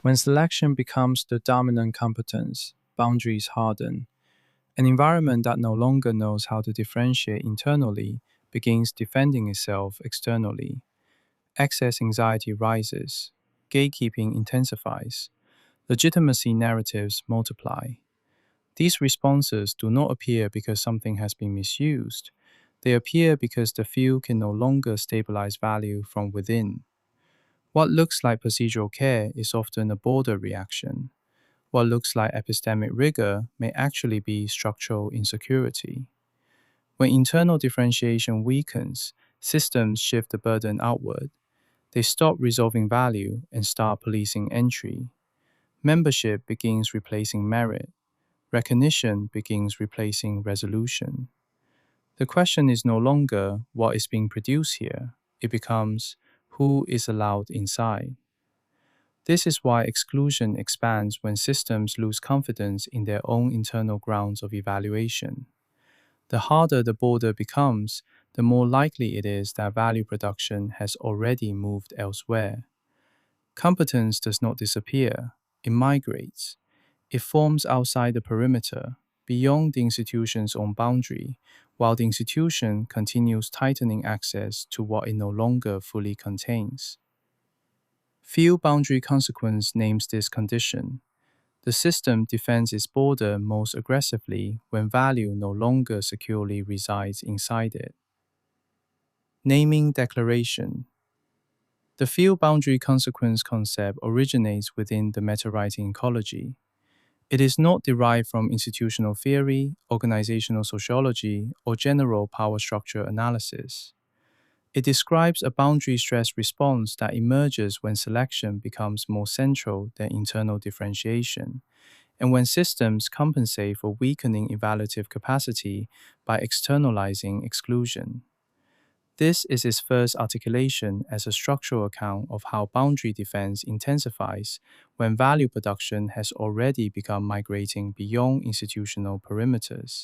When selection becomes the dominant competence, boundaries harden. An environment that no longer knows how to differentiate internally begins defending itself externally. Excess anxiety rises. Gatekeeping intensifies. Legitimacy narratives multiply. These responses do not appear because something has been misused. They appear because the field can no longer stabilize value from within. What looks like procedural care is often a border reaction. What looks like epistemic rigor may actually be structural insecurity. When internal differentiation weakens, systems shift the burden outward. They stop resolving value and start policing entry. Membership begins replacing merit. Recognition begins replacing resolution. The question is no longer what is being produced here, it becomes who is allowed inside. This is why exclusion expands when systems lose confidence in their own internal grounds of evaluation. The harder the border becomes, the more likely it is that value production has already moved elsewhere. Competence does not disappear, it migrates. It forms outside the perimeter, beyond the institution's own boundary, while the institution continues tightening access to what it no longer fully contains. Field boundary consequence names this condition. The system defends its border most aggressively when value no longer securely resides inside it. Naming declaration. The field boundary consequence concept originates within the meta-writing ecology. It is not derived from institutional theory, organizational sociology, or general power structure analysis. It describes a boundary stress response that emerges when selection becomes more central than internal differentiation, and when systems compensate for weakening evaluative capacity by externalizing exclusion. This is its first articulation as a structural account of how boundary defense intensifies when value production has already begun migrating beyond institutional perimeters.